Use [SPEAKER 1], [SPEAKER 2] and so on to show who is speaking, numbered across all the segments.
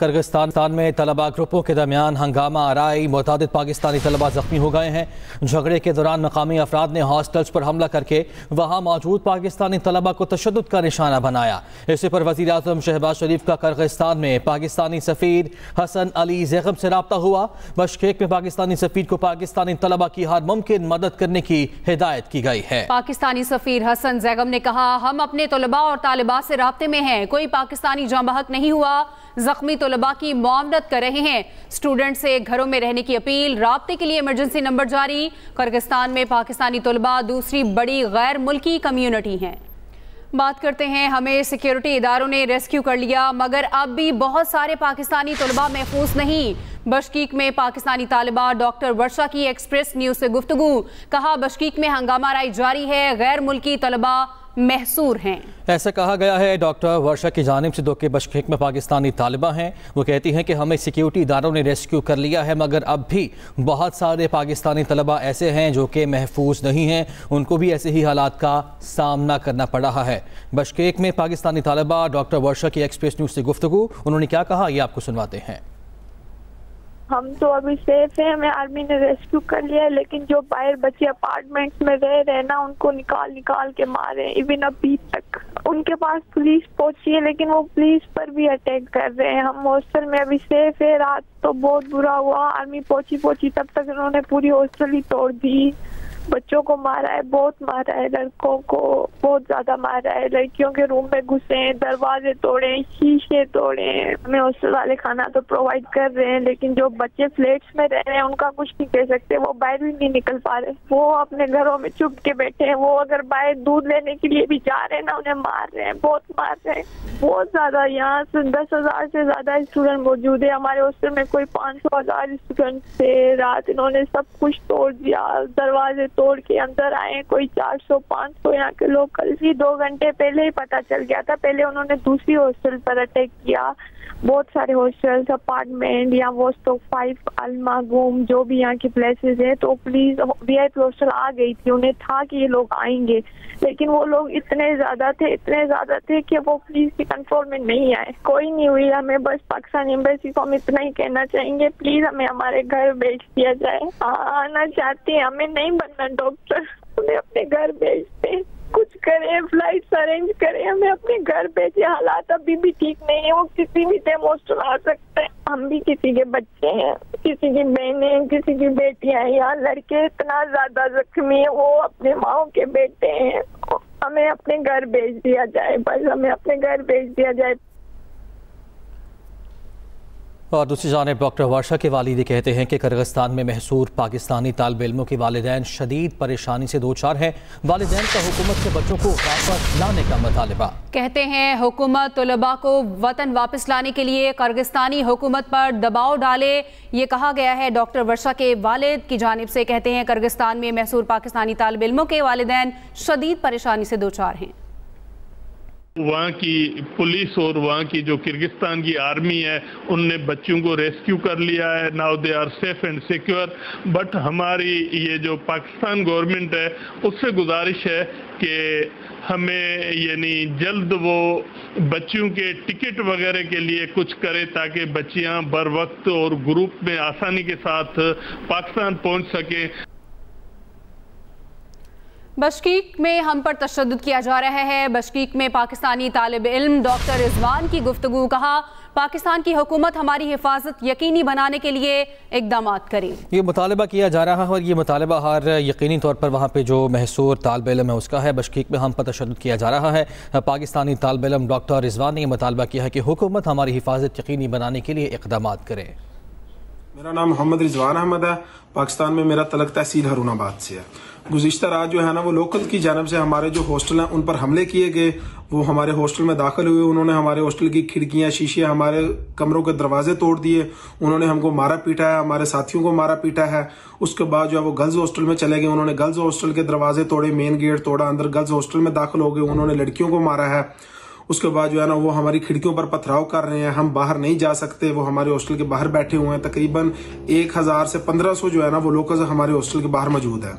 [SPEAKER 1] Kyrgyzstan में तलबा ग्रुपों के दरमियान हंगामा आराई, मुतादिद पाकिस्तानी तलबा जख्मी हो गए हैं। झगड़े के दौरान मकामी अफराद ने हॉस्टल्स पर हमला करके वहाँ मौजूद पाकिस्तानी तलबा को तशद्दुद का निशाना बनाया। इसी पर वज़ीर आज़म शहबाज शरीफ का किर्गिस्तान में पाकिस्तानी सफ़ीर हसन अली ज़ैगम से रब्ता हुआ। बिश्केक में पाकिस्तानी सफ़ीर को पाकिस्तानी तलबा की हर मुमकिन मदद करने की हिदायत की गई है।
[SPEAKER 2] पाकिस्तानी सफ़ीर हसन ज़ैगम ने कहा, हम अपने तलबा और तालिबात से राब्ते में हैं, कोई पाकिस्तानी जाँ बहक नहीं हुआ, जख्मी तलबा की मुआवनत कर रहे हैं। स्टूडेंट से घरों में रहने की अपील, राब्ते के लिए इमरजेंसी नंबर जारी। किर्गिस्तान में पाकिस्तानी तलबा दूसरी बड़ी गैर मुल्की कम्युनिटी हैं। बात करते हैं, हमें सिक्योरिटी इदारों ने रेस्क्यू कर लिया मगर अब भी बहुत सारे पाकिस्तानी तलबा महफूज नहीं। बिश्केक में पाकिस्तानी तालिबा डॉक्टर वर्षा की एक्सप्रेस न्यूज़ से गुफ्तगू, कहा बिश्केक में हंगामा राई जारी है, गैर मुल्की तलबा महसूर हैं।
[SPEAKER 1] ऐसा कहा गया है डॉक्टर वर्षा की जानिब से, दो के बिश्केक में पाकिस्तानी तालिबा हैं। वो कहती हैं कि हमें सिक्योरिटी इदारों ने रेस्क्यू कर लिया है मगर अब भी बहुत सारे पाकिस्तानी तलबा ऐसे हैं जो कि महफूज नहीं हैं, उनको भी ऐसे ही हालात का सामना करना पड़ रहा है। बिश्केक में पाकिस्तानी तालिबा डॉक्टर वर्षा की एक्सप्रेस न्यूज़ से गुफ्तगू, उन्होंने क्या कहा ये आपको सुनवाते हैं।
[SPEAKER 3] हम तो अभी सेफ हैं, हमें आर्मी ने रेस्क्यू कर लिया है, लेकिन जो बाहर बच्चे अपार्टमेंट्स में रह रहे हैं ना, उनको निकाल निकाल के मारे। इवन अभी तक उनके पास पुलिस पहुंची है लेकिन वो पुलिस पर भी अटैक कर रहे हैं। हम हॉस्टल में अभी सेफ है। रात तो बहुत बुरा हुआ, आर्मी पहुंची तब तक उन्होंने पूरी हॉस्टल ही तोड़ दी। बच्चों को मारा है, बहुत मारा है, लड़कों को बहुत ज्यादा मारा है, लड़कियों के रूम में घुसे हैं, दरवाजे तोड़े, शीशे तोड़े। हमें हॉस्टल वाले खाना तो प्रोवाइड कर रहे हैं लेकिन जो बच्चे फ्लैट्स में रह रहे हैं उनका कुछ नहीं कह सकते, वो बाहर भी नहीं निकल पा रहे, वो अपने घरों में चुप के बैठे हैं। वो अगर बाहर दूध लेने के लिए भी जा रहे हैं ना, उन्हें मार रहे हैं, बहुत मार रहे हैं, बहुत ज्यादा। यहाँ से 10,000 से ज्यादा स्टूडेंट मौजूद है हमारे हॉस्टल में, कोई 500,000 स्टूडेंट थे। रात इन्होंने सब कुछ तोड़ दिया, दरवाजे तोड़ के अंदर आए, कोई 400-500 यहाँ के लोग। कल ही 2 घंटे पहले ही पता चल गया था। पहले उन्होंने दूसरी हॉस्टल पर अटैक किया, बहुत सारे हॉस्टल्स, अपार्टमेंट, यहाँ वोस्टोक 5, अलमागुम, जो भी यहाँ की प्लेसेस है। तो पुलिस VIP हॉस्टल आ गई थी, उन्हें था कि ये लोग आएंगे लेकिन वो लोग इतने ज्यादा थे कि वो पुलिस की कंट्रोल में नहीं आए। कोई नहीं हुई। हमें बस पाकिस्तान एम्बेसी को हम इतना ही कहना चाहेंगे, प्लीज हमें हमारे घर भेज दिया जाए। आना चाहते हैं, हमें नहीं बनना डॉक्टर, हमें अपने घर भेज दें, कुछ करें, फ्लाइट अरेंज करें, हमें अपने घर भेजे। हालात अभी भी ठीक नहीं है, वो किसी भी टाइम हॉस्टल आ सकते हैं। हम भी किसी के बच्चे हैं, किसी की बहनें, किसी की बेटियां हैं। यहाँ लड़के इतना ज्यादा जख्मी है, वो अपने माओ के बेटे हैं। हमें अपने घर भेज दिया जाए, बस हमें अपने घर भेज दिया जाए।
[SPEAKER 1] और दूसरी जानिब डॉक्टर वर्षा के वालिद कहते हैं कि किर्गिस्तान में महसूर पाकिस्तानी तालिब इल्मों के वालिदैन शदीद परेशानी से दो चार हैं। वालिदैन का हुकूमत से बच्चों को वापस लाने का मुतालबा।
[SPEAKER 2] कहते हैं हुकूमत तलबा को वतन वापस लाने के लिए किर्गिस्तानी हुकूमत पर दबाव डाले, ये कहा गया है डॉक्टर वर्षा के वालिद की जानिब से। कहते हैं किर्गिस्तान में महसूर पाकिस्तानी तालिब इल्मों के वालिदैन शदीद परेशानी से दो चार हैं।
[SPEAKER 4] वहाँ की पुलिस और वहाँ की जो किर्गिस्तान की आर्मी है उनने बच्चों को रेस्क्यू कर लिया है। Now they are safe and secure. But हमारी ये जो पाकिस्तान गवर्नमेंट है उससे गुजारिश है कि हमें यानी जल्द वो बच्चियों के टिकट वगैरह के लिए कुछ करे ताकि बच्चियाँ बर वक्त और ग्रुप में आसानी के साथ पाकिस्तान पहुँच सकें।
[SPEAKER 2] बिश्केक में हम पर तशद्दुद किया जा रहा है। बिश्केक में पाकिस्तानी तालिब इल्म डॉक्टर रिजवान की गुफ्तगू, कहा पाकिस्तान की हुकूमत हमारी हिफाजत यकीनी बनाने के लिए इकदाम करे। ये
[SPEAKER 1] मुतालबा किया जा रहा है और ये मुतालबा हर यकीनी तौर पर वहाँ पे जो महसूर तालिब इल्म है उसका है। बिश्केक में हम पर तशद्दुद किया जा रहा है। पाकिस्तानी तालिब इल्म डॉक्टर रिजवान ने यह मुतालबा किया है कि हुकूमत हमारी हिफाजत यकीनी बनाने के लिए इकदाम करे।
[SPEAKER 5] मेरा नाम मोहम्मद रिजवान अहमद है। पाकिस्तान में मेरा तलक तहसील हारूनाबाद से है। गुज़िश्ता रात जो है ना, वो लोकल की जानब से हमारे जो हॉस्टल हैं उन पर हमले किए गए। वो हमारे हॉस्टल में दाखिल हुए, उन्होंने हमारे हॉस्टल की खिड़कियां, शीशे, हमारे कमरों के दरवाजे तोड़ दिए। उन्होंने हमको मारा पीटा है, हमारे साथियों को मारा पीटा है। उसके बाद जो है वो गर्ल्स हॉस्टल में चले गए, उन्होंने गर्ल्स हॉस्टल के दरवाजे तोड़े, मेन गेट तोड़ा, अंदर गर्ल्स हॉस्टल में दाखिल हो गए, उन्होंने लड़कियों को मारा है। उसके बाद जो है ना वो हमारी खिड़कियों पर पथराव कर रहे हैं, हम बाहर नहीं जा सकते। वो हमारे हॉस्टल के बाहर बैठे हुए हैं। तकरीबन 1000 से 1500 जो है ना वो लोग हमारे हॉस्टल के बाहर मौजूद है।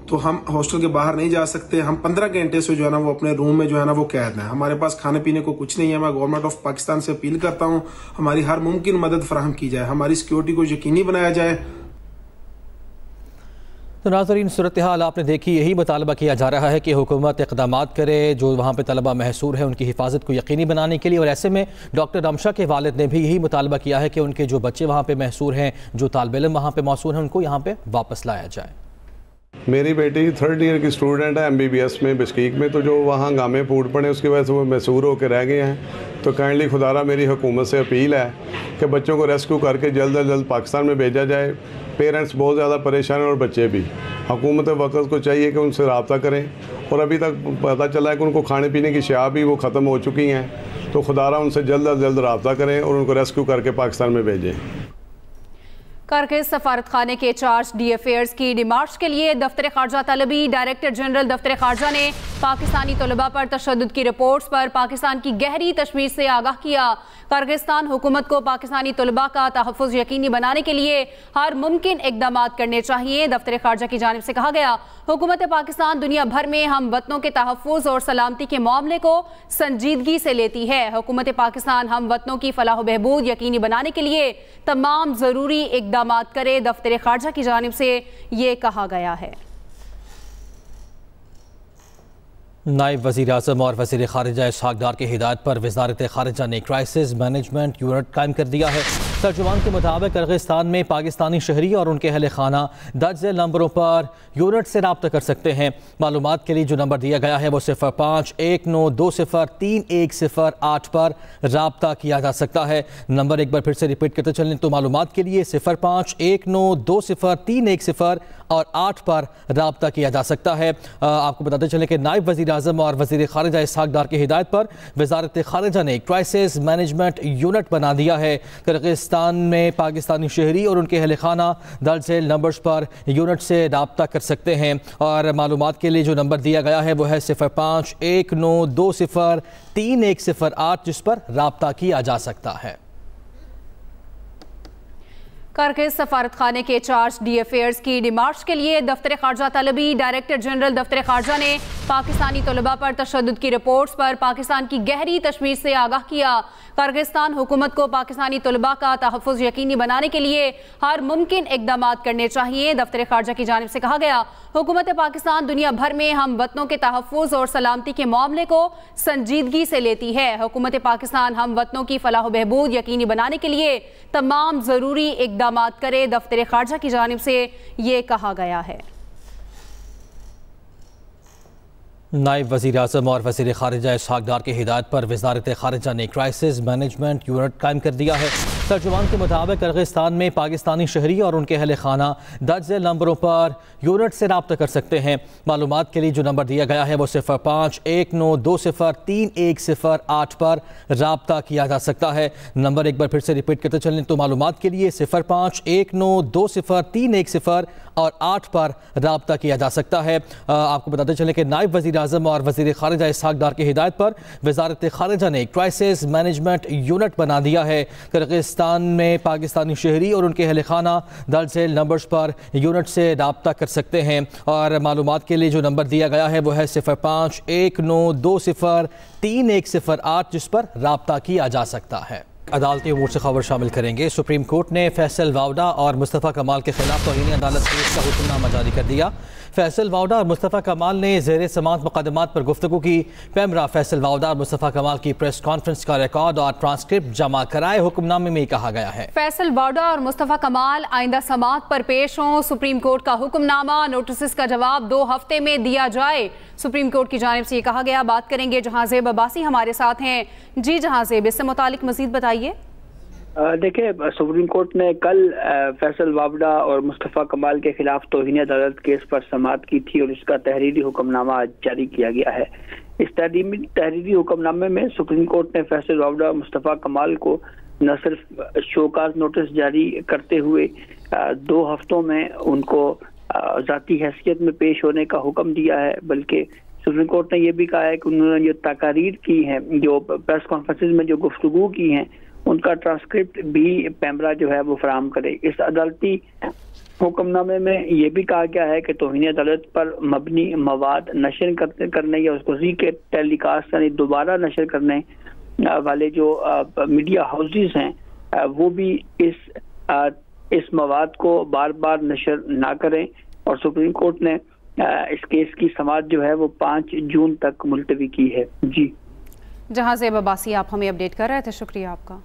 [SPEAKER 5] तो हम हॉस्टल के बाहर नहीं जा सकते। हम 15 घंटे से जो है ना वो अपने रूम में जो है ना वो कैद है। हमारे पास खाने पीने को कुछ नहीं है। मैं गवर्नमेंट ऑफ पाकिस्तान से अपील करता हूँ हमारी हर मुमकिन मदद फराहम की जाए, हमारी सिक्योरिटी को यकीनी बनाया जाए।
[SPEAKER 1] तो नाज़रीन, सूरत हाल आपने देखी, यही मुतालबा किया जा रहा है कि हुकूमत इक़दामात करे जो वहाँ पे तलबा महसूर है उनकी हिफाजत को यकीनी बनाने के लिए। और ऐसे में डॉक्टर रमशा के वालिद ने भी यही मुतालबा किया है कि उनके जो बच्चे वहाँ पे महसूर हैं, जो तालिब इल्म वहाँ पे मौसूर हैं, उनको यहाँ पे वापस लाया जाए।
[SPEAKER 6] मेरी बेटी 3rd ईयर की स्टूडेंट है MBBS में बिश्कीक में। तो जो वहाँ हंगामे फूट पड़े उसकी वजह से वो महसूर होकर रह गए हैं। तो काइंडली खुदारा मेरी हुकूमत से अपील है कि बच्चों को रेस्क्यू करके जल्द अज जल्द पाकिस्तान में भेजा जाए। पेरेंट्स बहुत ज़्यादा परेशान हैं और बच्चे भी। हुकूमत वक्त को चाहिए कि उनसे रब्ता करें। और अभी तक पता चला है कि उनको खाने पीने की शया भी वो ख़त्म हो चुकी हैं। तो खुदारा उनसे जल्द अज जल्द रब्ता करें और उनको रेस्क्यू करके पाकिस्तान में भेजें।
[SPEAKER 2] कारगिल सफारत खाने के चार्ज डी अफेयर्स की डिमार्च के लिए दफ्तर खारजा तलबी डायरेक्टर जनरल दफ्तर खारजा ने पाकिस्तानी तलबा पर तशद्दुद की रिपोर्ट्स पर पाकिस्तान की गहरी तशवीश से आगाह किया। किर्गिस्तान हुकूमत को पाकिस्तानी तलबा का तहफ़्फ़ुज़ यकीनी बनाने के लिए हर मुमकिन इक़दाम करने चाहिए। दफ्तर खारजा की जानिब से कहा गया, हुकूमत पाकिस्तान दुनिया भर में हम वतनों के तहफ़्फ़ुज़ और सलामती के मामले को संजीदगी से लेती है। हुकूमत पाकिस्तान हम वतनों की फलाह बहबूद यकीनी बनाने के लिए तमाम ज़रूरी इक़दाम करे। दफ्तर खारजा की जानिब से ये कहा गया है।
[SPEAKER 1] नायब वज़ीर आज़म और वज़ीर ख़ारिजा इसहाक़ डार की हिदायत पर वज़ारत ख़ारिजा ने क्राइसिस मैनेजमेंट यूनिट कायम कर दिया है। तर्जुमान के मुताबिक किर्गिस्तान में पाकिस्तानी शहरी और उनके अहल खाना दर्ज झेल नंबरों पर यूनिट से रब्ता कर सकते हैं। मालूमात के लिए जो नंबर दिया गया है वो 0519203108 पर रब्ता किया जा सकता है। नंबर एक बार फिर से रिपीट करते चलें तो मालूमात के लिए 0519203108 पर रब्ता किया जा सकता है। आपको बताते चलें कि नायब वज़ीर आज़म और वज़ीर ख़ारिजा इसहाक़ डार की हिदायत पर वज़ारत ख़ारिजा ने क्राइसिस मैनेजमेंट यूनिट बना दिया है। किर्गिस्तान में पाकिस्तानी शहरी और उनके अहल खाना दर्ज झेल नंबर्स पर यूनिट से रब्ता कर सकते हैं। और मालूमात के लिए जो नंबर दिया गया है वो है 0519203108 जिस पर रब्ता किया जा सकता है।
[SPEAKER 2] कारगिल सफारत खाने के चार्ज डी अफेयर्स की डिमार्च के लिए दफ्तर खारजा तलबी डायरेक्टर जनरल दफ्तर खारजा ने पाकिस्तानी तलबा पर तशद्दुद की रिपोर्ट्स पर पाकिस्तान की गहरी तशवीश से आगाह किया। किर्गिस्तान हुकूमत को पाकिस्तानी तलबा का तहफ़्फ़ुज़ यकीनी बनाने के लिए हर मुमकिन इक़दाम करने चाहिए। दफ्तर खारजा की जानिब से कहा गया, हुकूमत पाकिस्तान दुनिया भर में हम वतनों के तहफ़्फ़ुज़ और सलामती के मामले को संजीदगी से लेती है। हुकूमत पाकिस्तान हम वतनों की फलाह बहबूद यकीनी बनाने के लिए तमाम ज़रूरी इक़दाम करे। दफ्तर खारजा की जानिब से ये कहा गया है।
[SPEAKER 1] नायब वज़ीर आज़म और वज़ीर ख़ारिजा इसहाक़ डार की हिदायत पर वज़ारत ख़ारिजा ने क्राइसिस मैनेजमेंट यूनिट कायम कर दिया है। तर्जुमान के मुताबिक किर्गिस्तान में पाकिस्तानी शहरी और उनके अहल खाना दर्ज झेल नंबरों पर यूनिट से रब्ता कर सकते हैं। मालूमात के लिए जो नंबर दिया गया है वो 0519203108 पर रब्ता किया जा सकता है। नंबर एक बार फिर से रिपीट करते चलें तो मालूमात के लिए 0519203108 पर रब्ता किया जा सकता है। आपको बताते चलें कि नायब वज़ीर आज़म और वज़ीर ख़ारिजा इसहाक़ डार की हिदायत पर वज़ारत ख़ारिजा ने क्राइसिस मैनेजमेंट यूनिट बना दिया है। किर्गिस्तान में पाकिस्तानी शहरी और उनके अहल खाना दर्ज झेल नंबर्स पर यूनिट से रब्ता कर सकते हैं। और मालूमात के लिए जो नंबर दिया गया है वो है 0519203108 जिस पर रब्ता किया जा सकता है। अदालती उमूर से खबर शामिल करेंगे। सुप्रीम कोर्ट ने फैसल वावडा और मुस्तफ़ा कमाल के खिलाफ तौहीन अदालत केस का हुक्मनामा जारी कर दिया। फैसल वावडा और मुस्तफ़ा कमाल ने ज़ेर समाअत मुक़दमात पर गुफ्तगू की। पैमरा फैसल वावडा और मुस्तफ़ा कमाल की प्रेस कॉन्फ्रेंस का रिकॉर्ड और ट्रांसक्रिप्ट जमा कराए। हुक्मनामे में कहा गया है
[SPEAKER 2] फैसल वावडा और मुस्तफ़ा कमाल आइंदा समाअत पर पेश हों। सुप्रीम कोर्ट का हुक्मनामा, नोटिस का जवाब 2 हफ्ते में दिया जाए। सुप्रीम कोर्ट की जानिब से ये कहा गया। बात करेंगे जहांज़ेब अब्बासी हमारे साथ हैं। जी जहांज़ेब, इससे मुतालिक मज़ीद बताइए।
[SPEAKER 7] देखिए, सुप्रीम कोर्ट ने कल फैसल वावडा और मुस्तफ़ा कमाल के खिलाफ तौहीन अदालत केस पर समाअत की थी और इसका तहरीरी हुक्मनामा जारी किया गया है। इस तहरीरी हुक्मनामे में सुप्रीम कोर्ट ने फैसल वावडा और मुस्तफ़ा कमाल को न सिर्फ शोकाज नोटिस जारी करते हुए 2 हफ्तों में उनको ज़ाती हैसियत में पेश होने का हुक्म दिया है, बल्कि सुप्रीम कोर्ट ने यह भी कहा है कि उन्होंने जो तकारीर की हैं, जो प्रेस कॉन्फ्रेंस में जो गुफ्तगू की हैं, उनका ट्रांसक्रिप्ट भी पैमरा जो है वो फराहम करे। इस अदालती हुक्मनामे में ये भी कहा गया है कि तौहीन अदालत पर मबनी मवाद नशर करने या उसको टेलीकास्ट यानी दोबारा नशर करने वाले जो मीडिया हाउसेस हैं वो भी इस मवाद को बार बार नशर ना करें, और सुप्रीम कोर्ट ने इस केस की समाअत जो है वो 5 जून तक मुलतवी की है। जी,
[SPEAKER 2] जहां ज़ेब अब्बासी आप हमें अपडेट कर रहे थे, शुक्रिया आपका।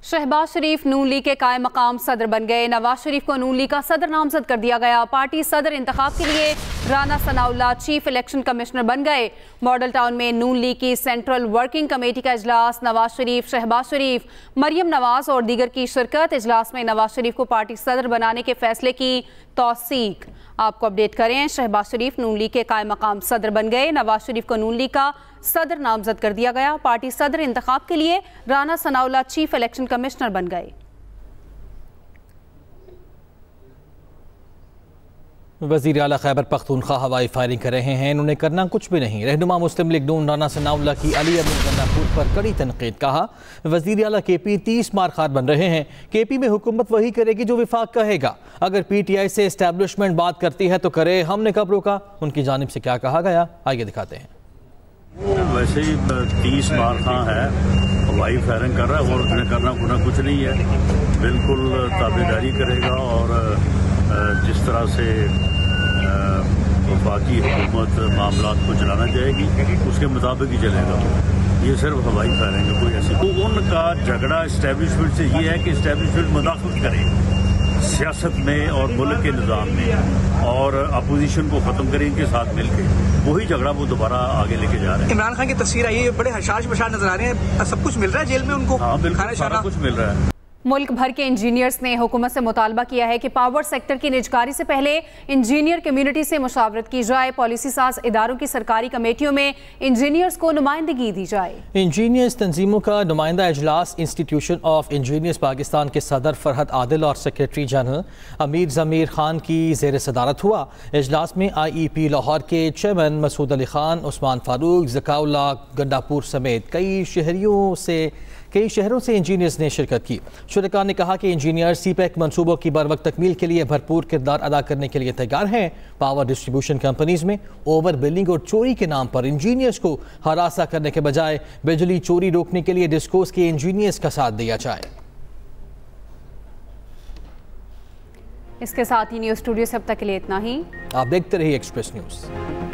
[SPEAKER 2] शहबाज शरीफ नून लीग के कायम मकाम सदर बन गए। नवाज शरीफ को नून लीग का सदर नामजद कर दिया गया। पार्टी सदर इंतखाब के लिए Rana Sanaullah chief election commissioner बन गए। मॉडल टाउन में नून लीग की सेंट्रल वर्किंग कमेटी का इजलास, नवाज शरीफ, शहबाज शरीफ, मरियम नवाज और दीगर की शिरकत। इजलास में नवाज शरीफ को पार्टी सदर बनाने के फैसले की तौसीक। आपको अपडेट करें, शहबाज शरीफ नून लीग के कायम मकाम सदर बन गए। नवाज शरीफ को नून लीग का सदर नामजद कर दिया गया। पार्टी सदर इंतखाब के लिए Rana Sanaullah chief election commissioner बन गए।
[SPEAKER 1] वज़ीर आला खैबर पख्तूनख्वा हवाई फायरिंग कर रहे हैं, इन्होंने करना कुछ भी नहीं। रहनुमा मुस्लिम लीग नून राना सनाउल्लाह की अली अमीन गन्नापुर पर कड़ी तनकीद। कहा वज़ीर आला केपी 30 मार खार बन रहे हैं। केपी में हुकूमत वही करेगी जो विफाक कहेगा। अगर पीटीआई से एस्टैब्लिशमेंट बात करती है तो करे, हमने कब रोका। उनकी जानिब से क्या कहा गया, आइए दिखाते हैं।
[SPEAKER 8] वैसे ही 30 मार खां है, हवाई फायरिंग कर रहा है और उसने करना कुछ नहीं है। बिल्कुल ताबेदारी करेगा और जिस तरह से वफाकी हुकूमत मामला को चलाना चाहेगी उसके मुताबिक ही चलेगा। ये सिर्फ हवाई फायरिंग है, कोई ऐसी। तो उनका झगड़ा इस्टेब्लिशमेंट से ये है कि इस्टेब्लिशमेंट मुदाखलत करे सियासत में और मुल्क के निज़ाम में, और अपोजिशन को ख़त्म करें इनके साथ मिलकर। वही झगड़ा वो दोबारा आगे लेके जा रहे हैं।
[SPEAKER 9] इमरान खान की तस्वीर आई है, बड़े हशाश बशार नजर आ रहे हैं। सब कुछ मिल रहा है जेल में उनको?
[SPEAKER 8] हाँ बिल्कुल, सारा कुछ मिल रहा है।
[SPEAKER 2] मुल्क भर के इंजीनियर्स ने हुकूमत से मुतालबा किया है कि पावर सेक्टर की निजकारी से पहले इंजीनियर कम्युनिटी से मुशावरत की जाए। पॉलिसी साज इदारों की सरकारी कमेटियों में इंजीनियर्स को नुमाइंदगी दी जाए। इंजीनियर्स
[SPEAKER 1] तंजीमों का नुमाइंदा इजलास इंस्टीट्यूशन ऑफ इंजीनियर्स पाकिस्तान के सदर फरहत आदिल और सेक्रेटरी जनरल अमीर ज़मीर खान की जेर सदारत हुआ। इजलास में IEP लाहौर के चेयरमैन मसूद अली खान, उस्मान फारूक, ज़काउल्लाह गंडापुर समेत कई शहरों से इंजीनियर्स ने शिरकत की। शुरका ने कहा कि इंजीनियर CPEC मनसूबों की बरवक्त तकमील के लिए भरपूर किरदार अदा करने के लिए तैयार हैं। पावर डिस्ट्रीब्यूशन कंपनीज में ओवर बिलिंग और चोरी के नाम पर इंजीनियर्स को हरासा करने के बजाय बिजली चोरी रोकने के लिए डिस्कोस के इंजीनियर्स का साथ दिया जाए।
[SPEAKER 2] इसके साथ ही न्यूज़ स्टूडियो से अब तक के लिए इतना ही।
[SPEAKER 1] आप देखते रहिए एक्सप्रेस न्यूज़।